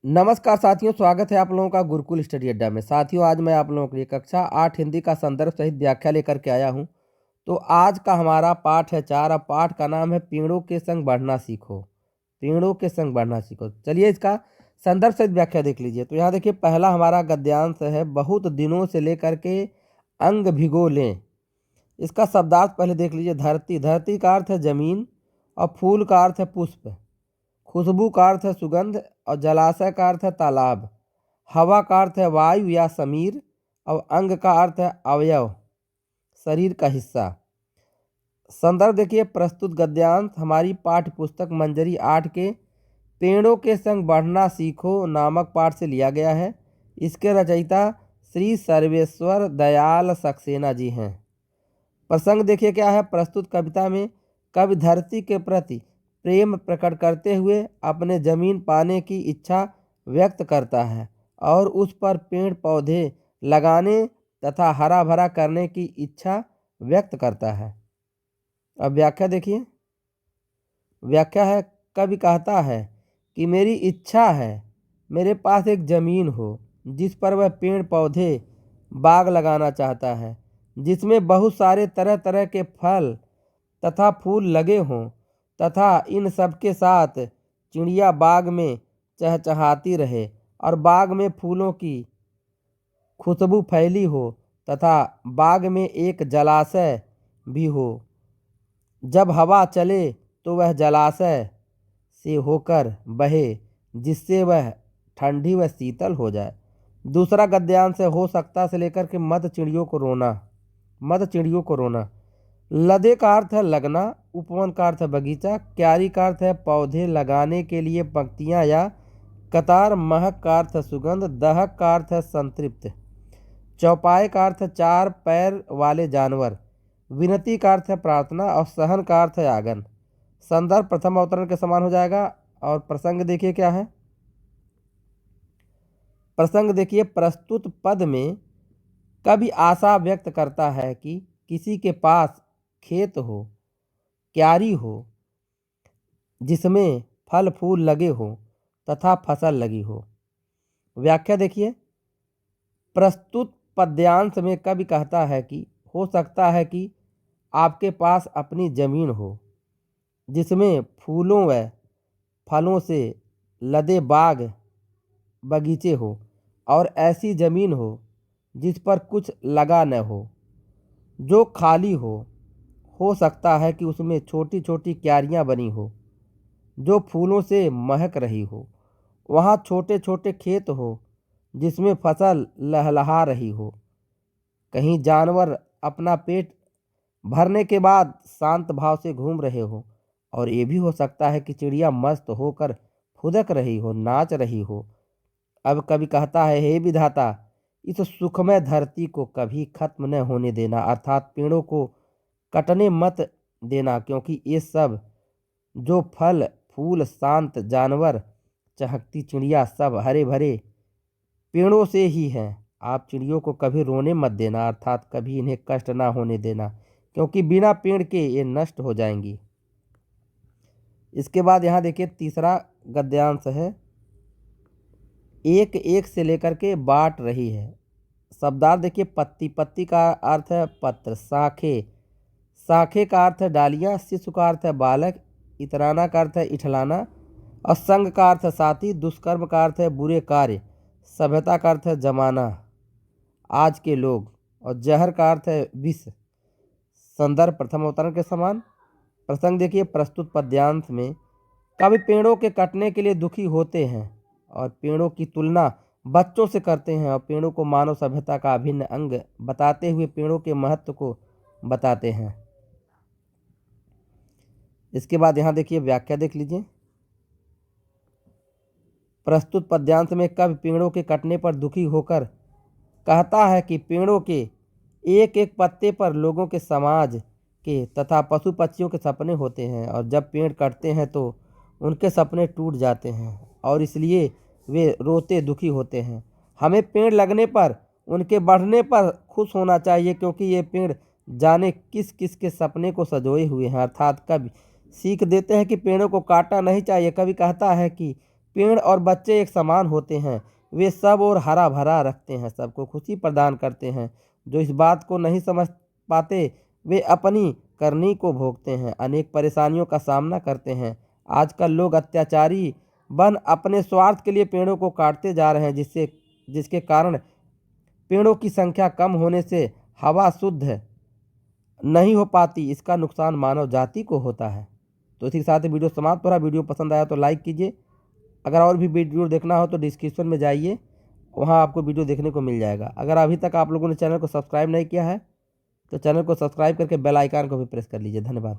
नमस्कार साथियों, स्वागत है आप लोगों का गुरुकुल स्टडी अड्डा में। साथियों, आज मैं आप लोगों के लिए कक्षा 8 हिंदी का संदर्भ सहित व्याख्या लेकर के आया हूं। तो आज का हमारा पाठ है 4। अब पाठ का नाम है पेड़ों के संग बढ़ना सीखो। पेड़ों के संग बढ़ना सीखो। चलिए इसका संदर्भ सहित व्याख्या देख लीजिए। तो यहाँ देखिए, पहला हमारा गद्यांश है, बहुत दिनों से लेकर के अंग भिगो लें। इसका शब्दार्थ पहले देख लीजिए। धरती, धरती का अर्थ है जमीन, और फूल का अर्थ है पुष्प, खुशबू का अर्थ है सुगंध, और जलाशय का अर्थ है तालाब। हवा का अर्थ है वायु या समीर, और अंग का अर्थ है अवयव, शरीर का हिस्सा। संदर्भ देखिए, प्रस्तुत गद्यांश हमारी पाठ्य पुस्तक मंजरी 8 के पेड़ों के संग बढ़ना सीखो नामक पाठ से लिया गया है। इसके रचयिता श्री सर्वेश्वर दयाल सक्सेना जी हैं। प्रसंग देखिए क्या है। प्रस्तुत कविता में कवि धरती के प्रति प्रेम प्रकट करते हुए अपने जमीन पाने की इच्छा व्यक्त करता है और उस पर पेड़ पौधे लगाने तथा हरा भरा करने की इच्छा व्यक्त करता है। अब व्याख्या देखिए। व्याख्या है, कवि कहता है कि मेरी इच्छा है मेरे पास एक ज़मीन हो जिस पर वह पेड़ पौधे बाग लगाना चाहता है, जिसमें बहुत सारे तरह तरह के फल तथा फूल लगे हों, तथा इन सब के साथ चिड़िया बाग में चहचहाती रहे और बाग में फूलों की खुशबू फैली हो, तथा बाग में एक जलाशय भी हो। जब हवा चले तो वह जलाशय से होकर बहे, जिससे वह ठंडी व शीतल हो जाए। दूसरा गद्यांश है, हो सकता से लेकर के मद चिड़ियों को रोना। मद चिड़ियों को रोना। लदे का अर्थ है लगना, उपवन का अर्थ है बगीचा, क्यारी का अर्थ है पौधे लगाने के लिए पंक्तियां या कतार, महक का अर्थ है सुगंध, दहक का अर्थ है संतृप्त, चौपाए का अर्थ है चार पैर वाले जानवर, विनती का अर्थ है प्रार्थना, और सहन का अर्थ है आंगन। संदर्भ प्रथम अवतरण के समान हो जाएगा। और प्रसंग देखिए क्या है। प्रसंग देखिए, प्रस्तुत पद में कवि आशा व्यक्त करता है कि किसी के पास खेत हो, क्यारी हो जिसमें फल फूल लगे हो तथा फसल लगी हो। व्याख्या देखिए। प्रस्तुत पद्यांश में कवि कहता है कि हो सकता है कि आपके पास अपनी जमीन हो जिसमें फूलों व फलों से लदे बाग बगीचे हो, और ऐसी जमीन हो जिस पर कुछ लगा न हो, जो खाली हो सकता है कि उसमें छोटी छोटी क्यारियां बनी हो जो फूलों से महक रही हो। वहाँ छोटे छोटे खेत हो जिसमें फसल लहलहा रही हो। कहीं जानवर अपना पेट भरने के बाद शांत भाव से घूम रहे हो, और ये भी हो सकता है कि चिड़िया मस्त होकर फुदक रही हो, नाच रही हो। अब कवि कहता है, हे विधाता, इस सुखमय धरती को कभी खत्म न होने देना, अर्थात पेड़ों को कटने मत देना, क्योंकि ये सब जो फल फूल, शांत जानवर, चहकती चिड़िया सब हरे भरे पेड़ों से ही हैं। आप चिड़ियों को कभी रोने मत देना, अर्थात कभी इन्हें कष्ट ना होने देना, क्योंकि बिना पेड़ के ये नष्ट हो जाएंगी। इसके बाद यहाँ देखिए तीसरा गद्यांश है, एक एक से लेकर के बांट रही है। शब्दार्थ देखिए, पत्ती, पत्ती का अर्थ है पत्र, शाखे, शाखे का अर्थ है डालियाँ, शिशु का अर्थ है बालक, इतराना का अर्थ है इठलाना, और संग का अर्थ है साथी, दुष्कर्म का अर्थ है बुरे कार्य, सभ्यता का अर्थ है जमाना, आज के लोग, और जहर का अर्थ है विष। संदर्भ प्रथम अवतरण के समान। प्रसंग देखिए, प्रस्तुत पद्यांश में कवि पेड़ों के कटने के लिए दुखी होते हैं और पेड़ों की तुलना बच्चों से करते हैं, और पेड़ों को मानव सभ्यता का अभिन्न अंग बताते हुए पेड़ों के महत्व को बताते हैं। इसके बाद यहाँ देखिए व्याख्या देख लीजिए। प्रस्तुत पद्यांश में कवि पेड़ों के कटने पर दुखी होकर कहता है कि पेड़ों के एक एक पत्ते पर लोगों के, समाज के तथा पशु पक्षियों के सपने होते हैं, और जब पेड़ कटते हैं तो उनके सपने टूट जाते हैं और इसलिए वे रोते दुखी होते हैं। हमें पेड़ लगने पर, उनके बढ़ने पर खुश होना चाहिए, क्योंकि ये पेड़ जाने किस किस के सपने को सजोए हुए हैं। अर्थात कवि सीख देते हैं कि पेड़ों को काटना नहीं चाहिए। कवि कहता है कि पेड़ और बच्चे एक समान होते हैं, वे सब और हरा भरा रखते हैं, सबको खुशी प्रदान करते हैं। जो इस बात को नहीं समझ पाते वे अपनी करनी को भोगते हैं, अनेक परेशानियों का सामना करते हैं। आजकल लोग अत्याचारी बन अपने स्वार्थ के लिए पेड़ों को काटते जा रहे हैं, जिसके कारण पेड़ों की संख्या कम होने से हवा शुद्ध नहीं हो पाती। इसका नुकसान मानव जाति को होता है। तो इसी के साथ ही वीडियो समाप्त हो रहा है। वीडियो पसंद आया तो लाइक कीजिए। अगर और भी वीडियो देखना हो तो डिस्क्रिप्शन में जाइए, वहाँ आपको वीडियो देखने को मिल जाएगा। अगर अभी तक आप लोगों ने चैनल को सब्सक्राइब नहीं किया है तो चैनल को सब्सक्राइब करके बेल आइकन को भी प्रेस कर लीजिए। धन्यवाद।